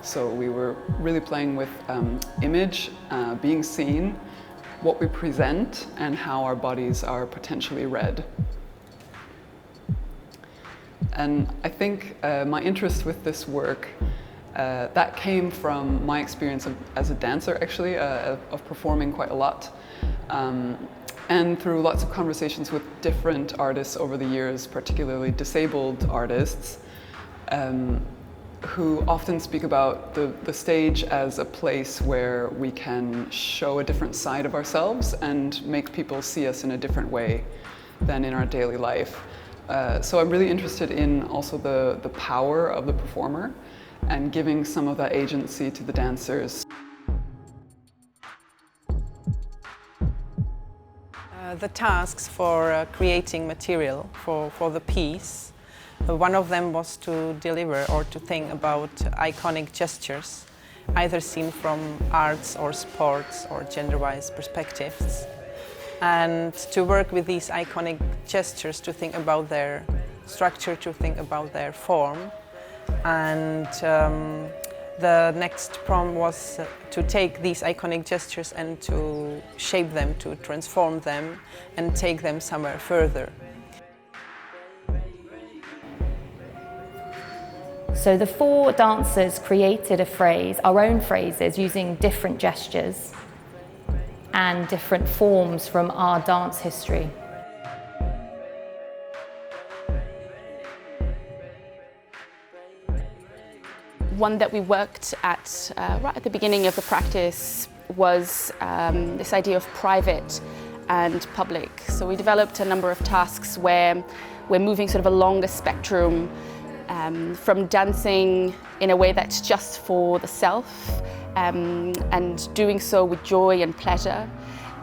So we were really playing with image, being seen, what we present, and how our bodies are potentially read. And I think my interest with this work, that came from my experience as a dancer, actually, of performing quite a lot. And through lots of conversations with different artists over the years, particularly disabled artists, who often speak about the stage as a place where we can show a different side of ourselves and make people see us in a different way than in our daily life. So I'm really interested in also the power of the performer and giving some of that agency to the dancers. The tasks for creating material for the piece, one of them was to deliver or to think about iconic gestures, either seen from arts or sports or gender-wise perspectives, and to work with these iconic gestures, to think about their structure, to think about their form. And the next prompt was to take these iconic gestures and to shape them, to transform them and take them somewhere further. So the four dancers created a phrase, our own phrases, using different gestures and different forms from our dance history. One that we worked at right at the beginning of the practice was this idea of private and public. So we developed a number of tasks where we're moving sort of along a spectrum from dancing in a way that's just for the self and doing so with joy and pleasure,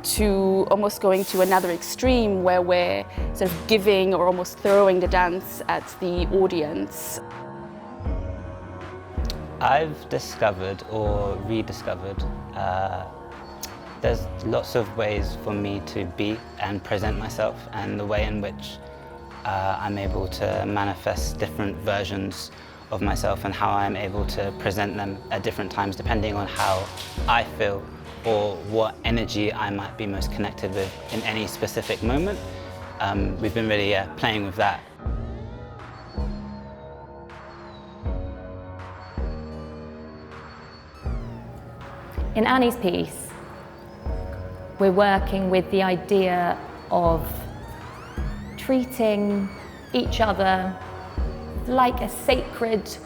to almost going to another extreme where we're sort of giving or almost throwing the dance at the audience. I've discovered or rediscovered there's lots of ways for me to be and present myself, and the way in which I'm able to manifest different versions of myself and how I'm able to present them at different times depending on how I feel or what energy I might be most connected with in any specific moment. We've been really playing with that. In Annie's piece, we're working with the idea of treating each other like a sacred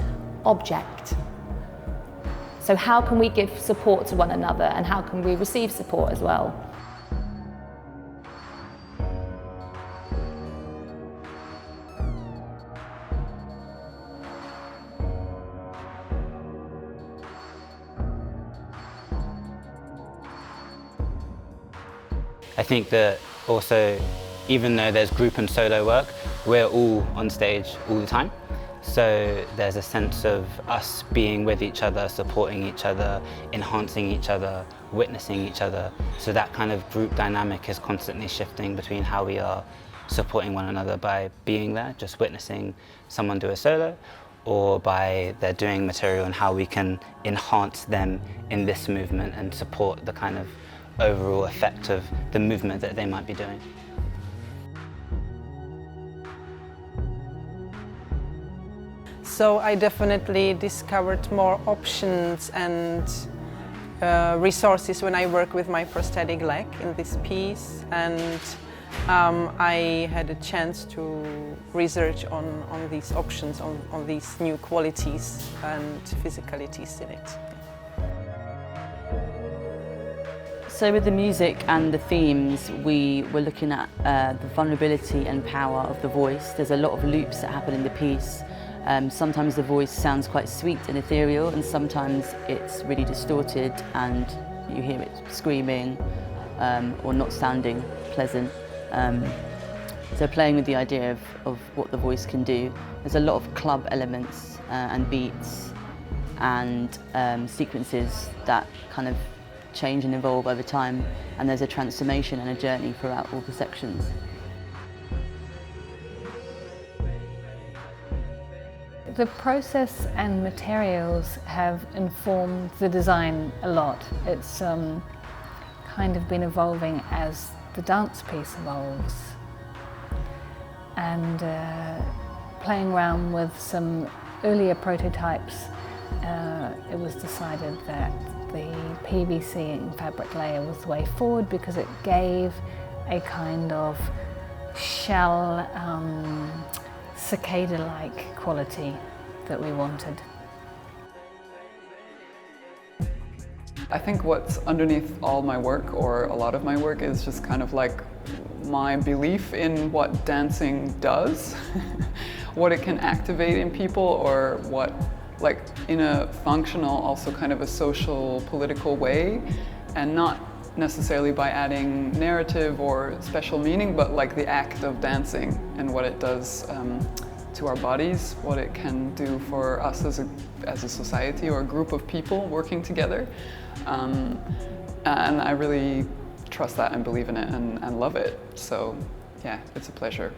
object. So how can we give support to one another, and how can we receive support as well? I think that also, even though there's group and solo work, we're all on stage all the time. So there's a sense of us being with each other, supporting each other, enhancing each other, witnessing each other. So that kind of group dynamic is constantly shifting between how we are supporting one another by being there, just witnessing someone do a solo, or by their doing material and how we can enhance them in this movement and support the kind of overall effect of the movement that they might be doing. So I definitely discovered more options and resources when I work with my prosthetic leg in this piece, and I had a chance to research on these options, on these new qualities and physicalities in it. So with the music and the themes, we were looking at the vulnerability and power of the voice. There's a lot of loops that happen in the piece. Sometimes the voice sounds quite sweet and ethereal, and sometimes it's really distorted and you hear it screaming or not sounding pleasant. So playing with the idea of what the voice can do. There's a lot of club elements and beats and sequences that kind of change and evolve over time, and there's a transformation and a journey throughout all the sections. The process and materials have informed the design a lot. It's kind of been evolving as the dance piece evolves. And playing around with some earlier prototypes, it was decided that the PVC and fabric layer was the way forward because it gave a kind of shell, cicada-like quality that we wanted. I think what's underneath all my work, or a lot of my work, is just kind of like my belief in what dancing does, what it can activate in people, or what, like in a functional, also kind of a social, political way, and not necessarily by adding narrative or special meaning, but like the act of dancing and what it does to our bodies, what it can do for us as a society or a group of people working together. And I really trust that and believe in it and love it. So yeah, it's a pleasure.